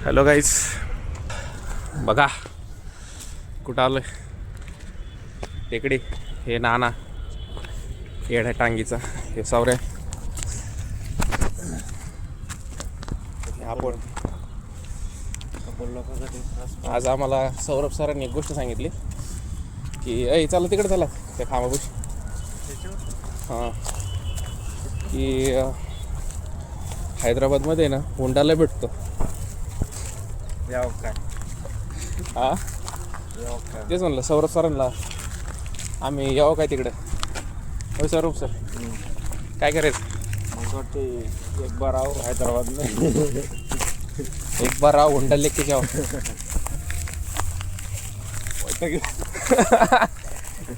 Hello गाईस, बघा कुठं आलोय. टेकडी हे नाना येड्या टांगीचा हे सावऱ्या. आपण आज आम्हाला सौरभ सरांनी एक गोष्ट सांगितली की ऐ चला तिकडे चला त्या खांबापाशी. हां, की हैदराबादमध्ये ना हुंडाला भेटतो. काय हां, तेच म्हणलं सौरभ सरांना आम्ही यावं काय तिकडं. हो सौरभ सर, काय करायचं? मग वाटते एक बार आहो हैदराबाद में. एक बार आओ हुंडा लेके जाओ.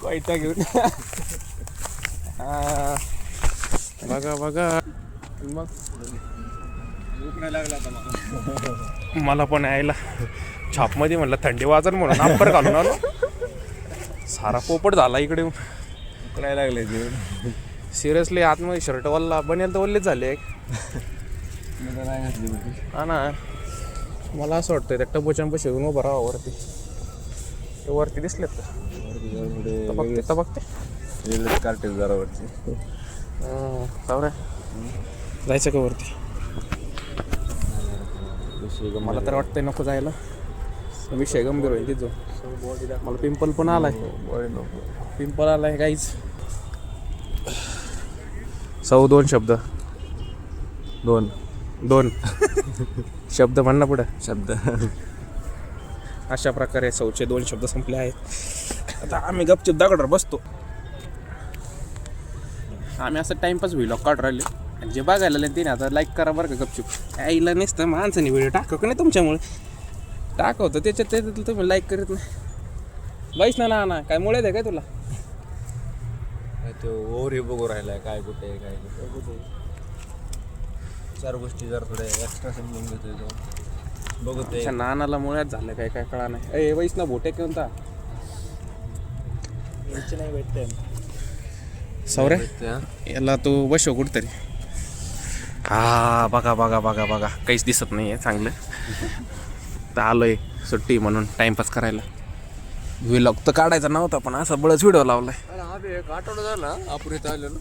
कोयता घेऊन बघा बघा. मग लागला मला पण यायला छापमध्ये म्हणलं थंडी वाजन म्हणून अप्पर घालून आलो. सारा पोपट झाला इकडे. उकडायला लागले ते. सिरियसली आतमध्ये शर्ट वल्ला बनेल तर वल्लेच झाले. नाही घातली हा ना, मला असं वाटतंय त्या टबोच्या पैसे घेऊन उभं राहा वरती. ते वरती दिसलेत का? बघते बघते कार्टेल जरावरची. सावऱ्या जायचं का वरती? मला तर वाटतंय नको जायला. विषय गंभीर होईल तिथं. मला पिंपल पण आलाय. पिंपल आलाय काहीच. 2 शब्द दोन शब्द म्हण ना पुढं. शब्द अशा प्रकारे 2 शब्द संपले आहेत. आता आम्ही गपचूप दगडावर बसतो. आम्ही असं टाइमपास व्हिडिओ काढून राहिले. आणि जे बघायला आले ते आता लाईक करा बरं का. गपचूप यायला नसतं माणसाने व्हिडिओ टाका का नाही. तुमच्यामुळे टाकवतं त्याच्यात तुम्ही लाईक करीत नाही. बाईस ना काय मुळे आहे काय तुला? तो ओव्हर बघू राहिलाय काय कुठे काय कुठे. 4 गोष्टी जर थोड्या एक्स्ट्रा समजून घेतोय तो बघतोय. अच्छा, नानाला मुळ्यात झालं काय काय कळा नाही. ए वैस ना भोटे कोणता नाही भेटते सौऱ्या याला तू बसव कुठतरी. हा बघा बघा बघा बघा काहीच दिसत नाही आहे चांगलं. तर आलोय सुट्टी म्हणून टाइमपास करायला. व्हिलॉग तर काढायचा नव्हता पण असा बळच व्हिडिओ लावलाय. एक आठवडा झाला आपण इथं आलो ना.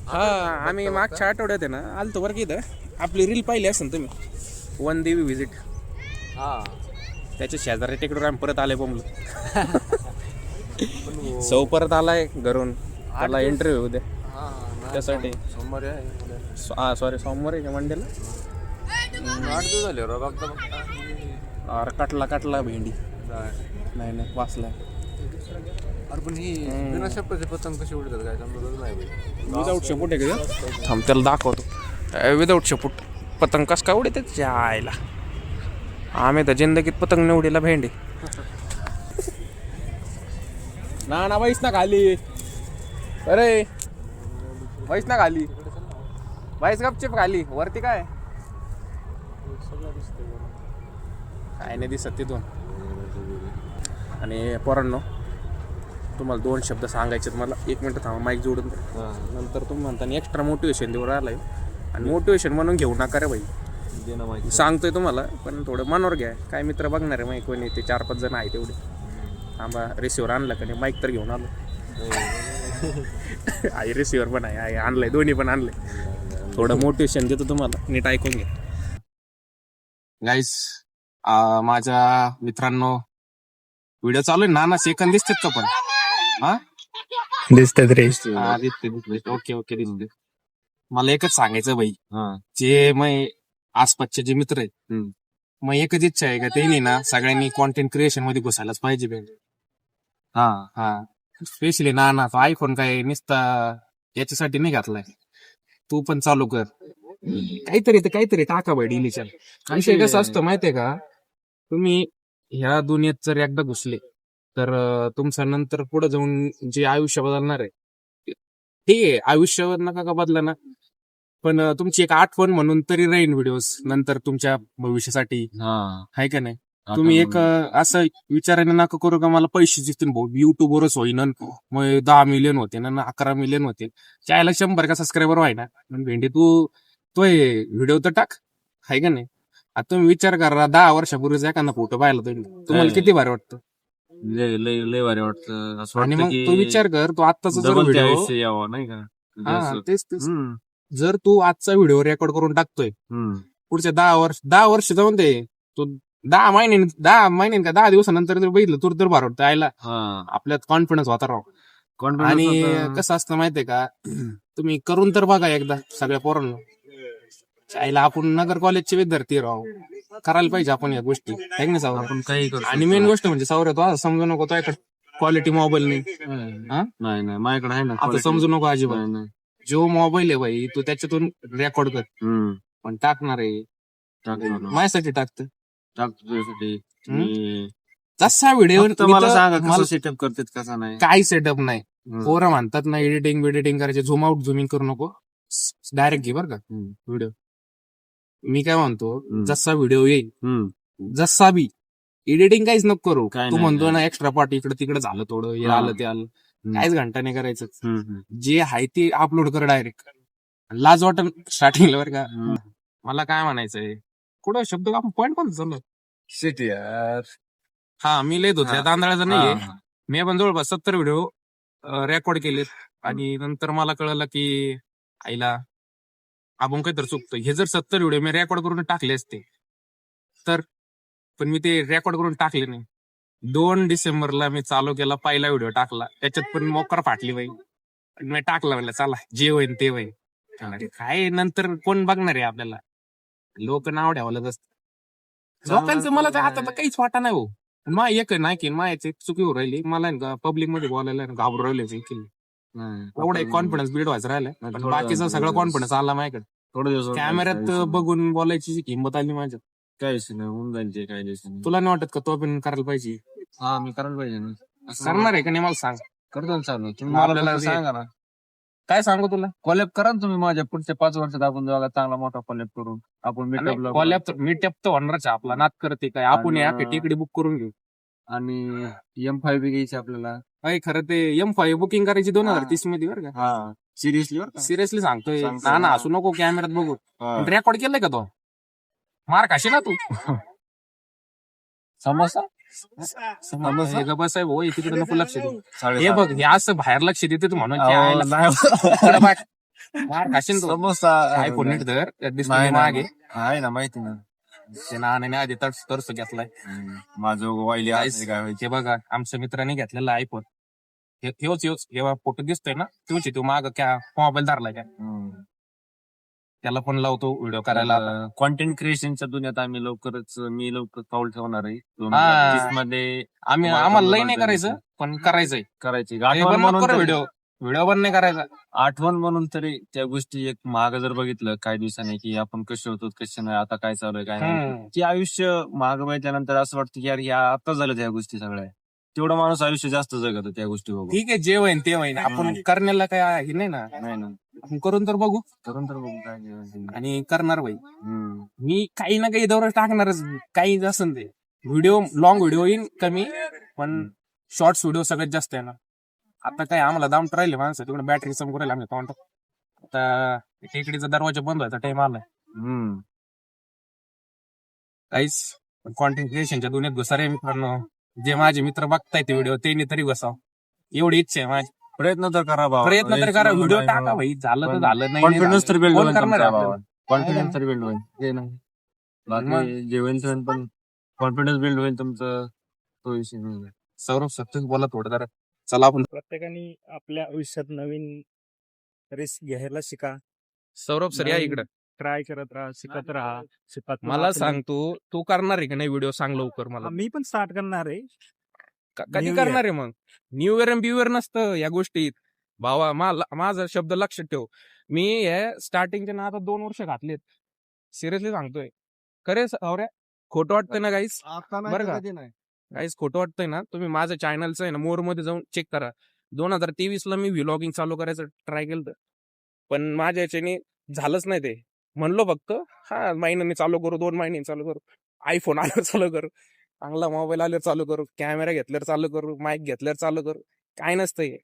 हा, आम्ही मागच्या आठवड्यात आहे ना आलतो बरं की इथं. आपली रील पाहिली असेल तुम्ही, वन देवी व्हिजिट. हा, त्याच्या शेजारी टेकडून आम्ही परत आले बोंबलो. सौ परत आलाय घरून. त्याला इंटरव्ह्यू द्या त्यासाठी. सोमवारी आहे. सोमवारी का मंडेला. 8 दिवस झाले अरे कटला भेंडी. नाही वाचला. अरे पण ही बिना शेपटाचे पतंग कशी उडतात काय समजतच नाही. विदाऊट शेपूट आहे का? थांब त्याला दाखवतो. विदाऊट शेपूट पतंग कस काय उडते जायला. आम्ही तर जिंदगीत पतंग निवडीला भेंडी. ना बाईस ना खाली. अरे बाईस ना खाली. बाईस गपचिप खाली. वरती काय नाही दिसत तिथून. आणि पोरांनो, तुम्हाला 2 शब्द सांगायचे. मला 1 मिनिट थांबा, माईक जोडून द्या. नंतर तुम्ही म्हणता एक्स्ट्रा मोटिवेशन देऊ राहिलाय. आणि मोटिवेशन म्हणून घेऊ नका रे भाई. सांगतोय तुम्हाला पण थोडं मनावर घ्या. काय मित्र बघणार आहे माईक कोणी ते 4-5 जण आहे तेवढे. थांबा, रिसिव्हर आणला का नाही? माईक तर घेऊन आलो. आई रिसिव्हर पण आहे आणलंय. दोन्ही पण आणलंय. थोडं मोटिवेशन देतो तुम्हाला, नीट ऐकून घ्या गाईस. माझ्या मित्रांनो, व्हिडिओ चालू आहे ना सेकंद दिसतात का पण? हा दिसतात रे. दिसते. ओके दिसते. मला एकच सांगायचं भाई, जे मग आसपासचे जे मित्र आहेत, मग एकच इच्छा आहे का त्यांनी ना सगळ्यांनी कॉन्टेंट क्रिएशन मध्ये घुसायलाच पाहिजे. हा स्पेशली नाना तो आयफोन काय नुसता याच्यासाठी नाही घातलाय. तू पण चालू कर काहीतरी टाका भाई डिलीशन. विषय कसं असतं माहितीये का? तुम्ही ह्या दुनियेत जर एकदा घुसले तर तुमचं नंतर पुढे जाऊन जे आयुष्य बदलणार आहे, ठीक आहे आयुष्य नका का बदला ना, पण तुमची एक आठवण म्हणून तरी राहीन व्हिडिओज नंतर तुमच्या भविष्यासाठी. आहे का नाही? तुम्ही एक असं विचाराने नका करू का मला पैसे दिसतील भाऊ युट्यूबवरच होईन, मग 10 मिलियन होते ना 11 मिलियन होते, चायला 100 का सबस्क्रायबर व्हाय ना. भेंडी तू तो व्हिडिओ तर टाक. आहे का नाही? आता तुम्ही विचार करा 10 वर्षापूर्वीचा एखादा फोटो पाहिला तुम्हाला किती भारी वाटतं. लय लय लय भारी वाटतं. असं आणि वाटतं मग की तो विचार कर, तो आत्ताचा जर डबल ते व्हिडिओ, आयुष्य यावं नाही का म्हणजे असं. तेच हम्म, जर तू आजचा व्हिडिओ रेकॉर्ड करून टाकतोय हम्म. पुढच्या 10 वर्ष जाऊन दे, तो 10 महिने का 10 दिवसानंतर जर बघितलं तर भारी वाटतं आयला हा, आपल्यात कॉन्फिडन्स होता राव. कॉन्फिडन्स आणि होता. कसं असतं माहितीये का, तुम्ही करून तर बघा एकदा सगळ्या पोरांना. आईला आपण नगर कॉलेजचे विद्यार्थी राव, करायला पाहिजे आपण या गोष्टी, है की नाही सावऱ्या? आपण काही करू आणि मेन गोष्ट म्हणजे सावऱ्या, तो असं समजू नको तो क्वालिटी मोबाईल नाही. हा? नाही नाही माझ्याकडे आहे ना आता quality. समजू नको अजिबात. नाही, नाही. जो मोबाईल आहे भाई तू त्याच्यातून रेकॉर्ड कर, हम्म, पण टाकणार आहे टाकतो ना. माझ्यासाठी टाकतं. टाकतो तुझ्यासाठी. मी जसा व्हिडिओ फक्त मला सांगा कसं सेटअप करतात कसा नाही. काही सेटअप नाही. हम्म. पोरं म्हणतात ना एडिटिंग करायचे, झूम आउट झूम इन करू नको, डायरेक्ट घे बरं का व्हिडिओ. मी काय म्हणतो, जसा व्हिडिओ येईल हम्म. जसा बी, एडिटिंग काहीच नको करू. काय तू नाही, म्हणतो काय ना एक्स्ट्रा पार्ट इकडे तिकडे झालं थोडं, हे हा. आलं ते आलं, काहीच घंटा नाही करायचं. हम्म. जे आहे ते अपलोड कर डायरेक्ट. लाज वाटन स्टार्टिंगला बरं का. हम्म. मला काय म्हणायचंय, कुठं शब्द आपण पॉईंट पण चाललो. Shit यार. हा, मी लय धुतल्या हा. तांदळाचा नाहीये. हा. मी पण जवळपास 70 व्हिडिओ रेकॉर्ड केलेत. आणि नंतर मला कळलं की आईला आपण काहीतरी चुकतोय. हे जर 70 व्हिडिओ मी रेकॉर्ड करून टाकले असते तर, पण मी ते रेकॉर्ड करून टाकले नाही. 2 डिसेंबरला मी चालू केला, पहिला व्हिडिओ टाकला, त्याच्यात पण मोकर फाटली बाई. आणि मी टाकला, म्हणलं चला जे होईन ते होईन. अरे काय नंतर कोण बघणार आहे आपल्याला, लोक नाव ठेवलं असतं लोकांचं. मला तर आता तर काहीच वाटा नाही हो. मा एक नाही की मायाची चुकी होऊ राहिली, मला पब्लिक मध्ये बोलायला घाबरू राहिले. एवढा एक कॉन्फिडन्स बिल्ड व्हायचं राहिलं, पण बाकीचा सगळा कॉन्फिडन्स आला माझ्याकडे. थोडं दिवस कॅमेऱ्यात बघून बोलायची हिंमत आली माझ्यात. काय विषय नाही, होऊन जाईल ते काय दिवस. तुला नाही वाटत का तो पण करायला पाहिजे? हा, मी करायला पाहिजे ना. करणार आहे का नाही मला सांग. करतो ना चालू. तुम्ही मग मला आपल्याला फक्त सांगा ना. काय सांगू तुला? कॉलेब करा ना तुम्ही माझ्या पुढच्या 5 वर्षात. आपण दोघा चांगला मोठा कॉलेब करून आपण मीटअप तर होणारच आहे. आपला नाद करते काय, आपण या टिकडी बुक करून घेऊ. आणि M5 बी घ्यायची आपल्याला. खरं ते M5 बुकिंग करायची 2030 मध्ये बरं का. हा, सिरियसली बरं का? सिरियसली सांगतोय. सांगतोय. ना असू नको कॅमेऱ्यात बघू. हा. रेकॉर्ड केलंय का तो? मार खाशी ना तू. समोसा हे गं बस आहे भाऊ, तिकडे नको लक्ष दे. हे 7.5. बघ, हे असं बाहेर लक्ष देते तू म्हणून की अहो, आयला नाही. इकडं बघ. मार खाशीन तू. समोसा आयफोन नीट धर, त्यात दिसतो नाही, मी मागे. आहे ना माहिती ना. ते नाण्याने आधी तरस घेतलाय. माझं वाईली Guys, काय व्हायचे. हे बघा, आमच्या मित्राने घेतलेला आयफोन. ह्योच जेव्हा फोटो दिसतोय ना, तोच तो माग क्या मोबाईल धरलाय काय, त्याला पण लावतो व्हिडिओ करायला. कॉन्टेंट क्रिएशनच्या दुनियात मी लवकर पाऊल ठेवणार आहे. हा. 2030 मध्ये आम्हाला लई नाही करायचं, पण करायचंय. करायची व्हिडिओ पण नाही करायचा. आठवण म्हणून तरी त्या गोष्टी एक माग जर बघितलं काही दिवसांनी की आपण कसे होतो कसे नाही, आता काय चालू आहे काय नाही, की आयुष्य माग बघितल्यानंतर असं वाटतं की यार या आता झालं त्या गोष्टी सगळ्या. तेवढा माणूस आयुष्य जास्त जगत त्या गोष्टी बघून. ठीक आहे, जे होईन ते होईन. आपण करण्याला काय हे नाही ना, आपण करून तर बघू. काय आणि करणार बाई. मी काही ना काही दररोज टाकणारच, काही असेल ते. व्हिडिओ लॉंग व्हिडिओ येईन कमी, पण शॉर्ट्स व्हिडिओ सगळ्यात जास्त आहे ना. आता काय आम्हाला दाम राहिले माणसं, तिकडे बॅटरी संपू राहिले आम्ही तोंड. आता टेकडीचा दरवाजा बंद व्हायचा टाइम आलाय. काहीच कॉन्टेंट क्रिएशनच्या दुनियेत घुसारे मित्रांनो. जे माझे मित्र बघताय ते व्हिडिओ त्यांनी तरी घुसाव, एवढी इच्छा आहे माझी. प्रयत्न तर करा बाबा, प्रयत्न तर करा, व्हिडिओ टाका भाई. झालं तर झालं, नाही कॉन्फिडन्स तर बिल्ड होईल करणार आहे बाबा. कॉन्फिडन्स तर बिल्ड होईल. बाकी जे होईल ते पण कॉन्फिडन्स बिल्ड होईल तुमचं, तो विषय नाही. सौरभ सत्य बोला थोडं जरा. चला आपण प्रत्येकाने आपल्या आयुष्यात नवीन रिस्क घ्यायला शिका. सौरभ सर या इकडं. ट्राय करत राहा, शिकत राहा. शिकत मला सांग, तू करणार आहे का नाही व्हिडिओ? सांग लवकर मला. मी पण स्टार्ट करणार आहे. कधी करणार आहे मग? न्यू इयर आणि बिव इयर नसतं या गोष्टीत भावा. माझा शब्द लक्षात ठेव. मी हे स्टार्टिंगचे ना आता 2 वर्ष घातलेत. सिरियसली सांगतोय. खरे सौर्या, खोटं वाटतंय ना गाईस? बरं का गाईस, खोटं वाटतंय ना? तुम्ही माझं चॅनलचं आहे ना मोर मध्ये जाऊन चेक करा. 2023 ला मी व्लॉगिंग चालू करायचं ट्राय केलं, पण माझ्या याच्याने झालंच नाही ते. म्हणलो फक्त महिन्याने चालू करू, 2 महिन्यांनी चालू करू, आयफोन आल्यावर चालू करू, चांगला मोबाईल आल्यावर चालू करू, कॅमेरा घेतल्यावर चालू करू, माईक घेतल्यावर चालू करू. काय नसतंय,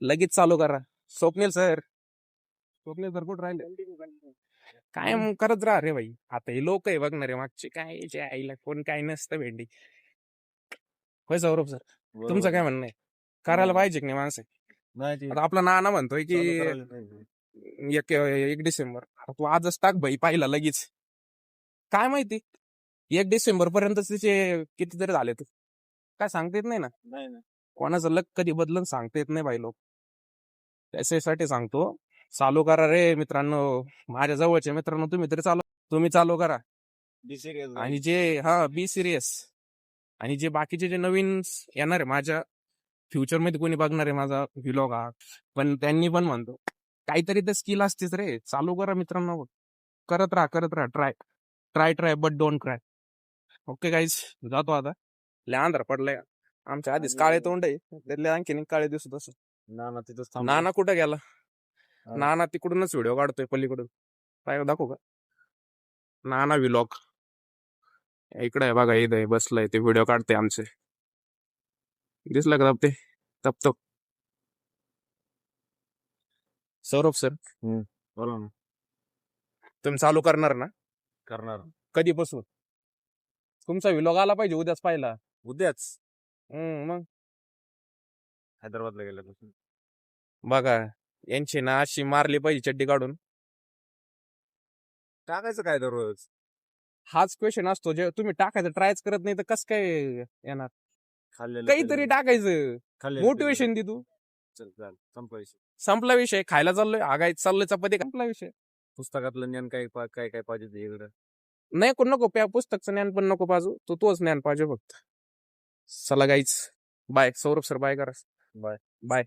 लगेच चालू करा. स्वप्नील सर कुठं राहिले? काय मग करत राहा रे भाई. आता हे लोक आहे बघणारे मागचे काय जे आईला कोण काय नसतं भेंडी. होय सौरभ सर, तुमचं काय म्हणणं आहे? करायला पाहिजे की नाही माणसं? नाही ते आता आपला नाना म्हणतोय की चालू करायला पाहिजे. 1 डिसेंबर. आता तू आजच टाक भाई पाहिला लगेच. काय माहिती 1 डिसेंबर पर्यंत तिचे कितीतरी झाले तू काय सांगता येत नाही ना. नाही ना. कोणाचं लक कधी बदलून सांगता येत नाही भाई लोक. त्याच्यासाठी सांगतो चालू करा रे मित्रांनो. माझ्या जवळचे मित्रांनो तुम्ही चालू करा. Be serious आणि जे बी सिरियस. आणि जे बाकीचे जे नवीन येणार आहे माझ्या फ्युचरमध्ये कोणी बघणार आहे माझा व्हिलॉग हा, पण त्यांनी पण म्हणतो काहीतरी तर स्किल असतेच रे. चालू करा मित्रांनो. करत राहा try but don't cry. Okay guys, जातो आता. लय अंधार पडलाय. आमच्या आधीच काळे तोंड आहे, त्यातले आणखीन काळे दिसत असं. नाना तिथंच थांब. नाना कुठं गेला? हा. नाना तिकडूनच व्हिडिओ काढतोय पलीकडून. काय दाखवू का? नाना व्हिलॉग इकडे आहे बघा, इथं बसलाय ते व्हिडिओ काढते आमचे. दिसलं का ते तप सौरभ सर, बोला ना. तुम्ही चालू करणार ना? करणार कधीपासून? तुमचा व्हिलॉग आला पाहिजे उद्याच पाहिला. उद्याच मग हैदराबादला गेला. बघा यांची ना अशी मारली पाहिजे चड्डी काढून. टाकायचं काय दररोज? हाच क्वेश्चन असतो, जे तुम्ही टाकायचं ट्रायच करत नाही तर कसं काय येणार? खाल्लेलं काहीतरी टाकायचं. खाल्लेलं मोटिवेशन दे तू. चल चाल संपायचं. संपला विषय. खायला चाललोय, आगायच चाललोय, चपाती संपला विषय. पुस्तकातलं ज्ञान काय काय पाहिजे ते इकडं. नाही कोण नको प्या, पुस्तकचं ज्ञान पण नको पाहिजे, तोच ज्ञान पाहिजे फक्त. चला गाईच, बाय. सौरभ सर बाय करा. बाय. बाय.